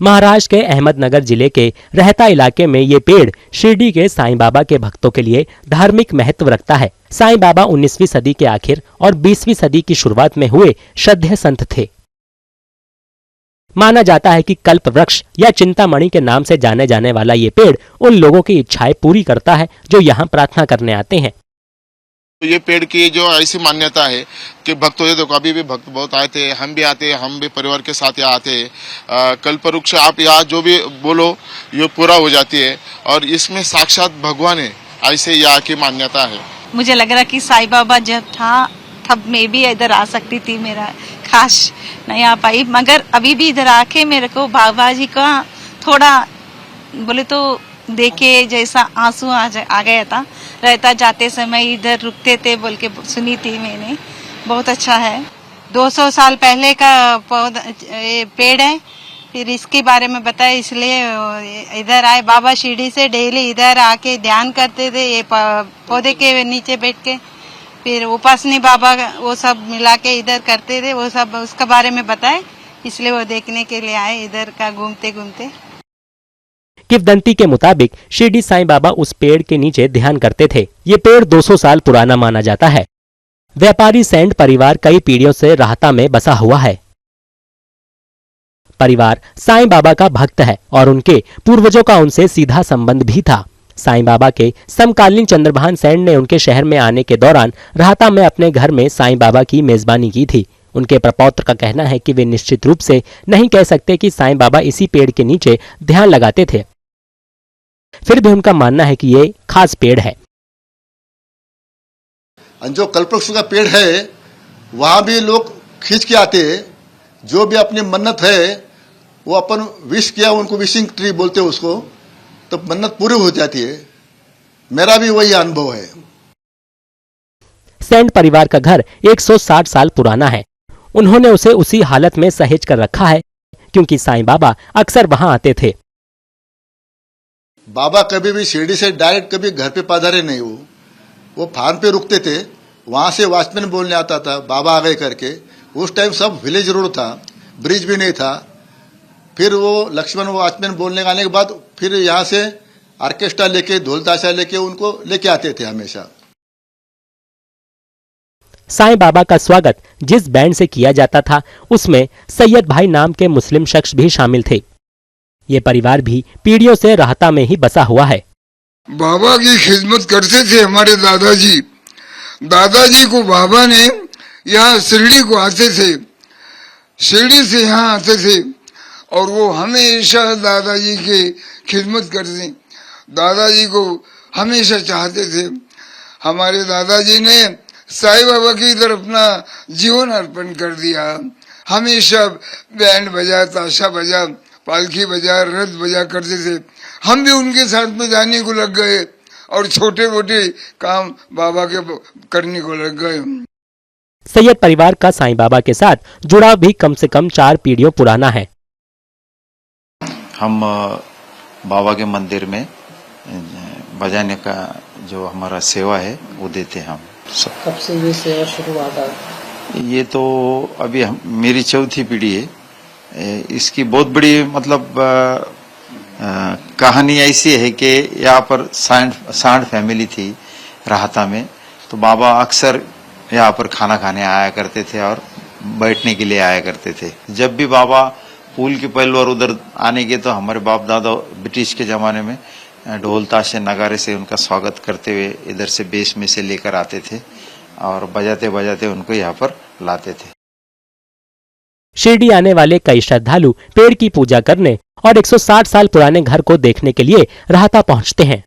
महाराष्ट्र के अहमदनगर जिले के रहता इलाके में ये पेड़ शिरडी के साईं बाबा के भक्तों के लिए धार्मिक महत्व रखता है। साईं बाबा 19वीं सदी के आखिर और 20वीं सदी की शुरुआत में हुए श्रद्धेय संत थे। माना जाता है कि कल्प वृक्ष या चिंतामणि के नाम से जाने जाने वाला ये पेड़ उन लोगों की इच्छाएं पूरी करता है जो यहाँ प्रार्थना करने आते हैं। ये पेड़ की जो ऐसी मान्यता है कि भक्तों ये देखो, अभी भी भक्त बहुत आए थे, हम भी आते हैं, हम भी परिवार के साथ यहाँ आते हैं। कल्पवृक्ष आप यहाँ जो भी बोलो ये पूरा हो जाती है और इसमें साक्षात भगवान है, ऐसे यहाँ की मान्यता है। मुझे लग रहा कि साईं बाबा जब था तब मैं भी इधर आ सकती थी, मेरा खास नहीं आ पाई, मगर अभी भी इधर आके मेरे को बाबा जी का थोड़ा बोले तो देखे जैसा आंसू आ गया था। रहता जाते समय इधर रुकते थे बोल के सुनी थी मैंने, बहुत अच्छा है। 200 साल पहले का पौधा पेड़ है, फिर इसके बारे में बताया इसलिए इधर आए। बाबा शिरडी से डेली इधर आके ध्यान करते थे, ये पौधे के नीचे बैठ के, फिर उपासनी बाबा वो सब मिला के इधर करते थे, वो सब उसका बारे में बताए, इसलिए वो देखने के लिए आए इधर का घूमते घूमते। किंवदंती के मुताबिक शिरडी साईं बाबा उस पेड़ के नीचे ध्यान करते थे। ये पेड़ 200 साल पुराना माना जाता है। व्यापारी सेंड परिवार कई पीढ़ियों से राहता में बसा हुआ है। परिवार साईं बाबा का भक्त है और उनके पूर्वजों का उनसे सीधा संबंध भी था। साईं बाबा के समकालीन चंद्रभान सेन ने उनके शहर में आने के दौरान राहता में अपने घर में साईं बाबा की मेजबानी की थी। उनके प्रपौत्र का कहना है कि वे निश्चित रूप से नहीं कह सकते कि साईं बाबा इसी पेड़ के नीचे ध्यान लगाते थे, फिर भी उनका मानना है कि ये खास पेड़ है। जो कल्पवृक्ष का पेड़ है वहां भी लोग खींच के आते हैं, जो भी अपनी मन्नत है वो अपन विश किया, उनको विशिंग ट्री बोलते हैं उसको, तो मन्नत पूरी हो जाती है। मेरा भी वही अनुभव है। सेंड परिवार का घर 160 साल पुराना है। उन्होंने उसे उसी हालत में सहेज कर रखा है क्योंकि साईं बाबा अक्सर वहां आते थे। बाबा कभी भी शिरडी से डायरेक्ट कभी घर पे पधारे नहीं, वो फार्म पे रुकते थे, वहां से वॉचमैन बोलने आता था बाबा आ गए करके। उस टाइम सब विलेज रोड था, ब्रिज भी नहीं था। फिर वो लक्ष्मण वॉचमैन बोलने आने के बाद फिर यहाँ से ऑर्केस्ट्रा लेके ढोल ताशा लेके उनको लेके आते थे हमेशा। साईं बाबा का स्वागत जिस बैंड से किया जाता था उसमें सैयद भाई नाम के मुस्लिम शख्स भी शामिल थे। ये परिवार भी पीढ़ियों से राहता में ही बसा हुआ है। बाबा की खिदमत करते थे हमारे दादाजी। दादाजी को बाबा ने यहाँ शिरडी को आते थे, शिरडी से यहाँ आते थे और वो हमेशा दादाजी के खिदमत करते। दादाजी को हमेशा चाहते थे। हमारे दादाजी ने साईं बाबा की तरफ अपना जीवन अर्पण कर दिया। हमेशा बैंड बजा, ताशा बजा, पालकी बजा, रथ बजा करते थे। हम भी उनके साथ में जाने को लग गए और छोटे मोटे काम बाबा के करने को लग गए। सैयद परिवार का साईं बाबा के साथ जुड़ाव भी कम से कम 4 पीढ़ियों पुराना है। हम बाबा के मंदिर में बजाने का जो हमारा सेवा है वो देते हैं। हम कब से ये सेवा शुरुआत है? ये तो अभी मेरी 4थी पीढ़ी है। इसकी बहुत बड़ी मतलब कहानी ऐसी है कि यहाँ पर सांड फैमिली थी राहता में, तो बाबा अक्सर यहाँ पर खाना खाने आया करते थे और बैठने के लिए आया करते थे। जब भी बाबा पुल के पहलू और उधर आने के तो हमारे बाप दादा ब्रिटिश के जमाने में ढोल ताशे नगारे से उनका स्वागत करते हुए इधर से बेस में से लेकर आते थे और बजाते बजाते उनको यहाँ पर लाते थे। शिरडी आने वाले कई श्रद्धालु पेड़ की पूजा करने और 160 साल पुराने घर को देखने के लिए राहता पहुंचते हैं।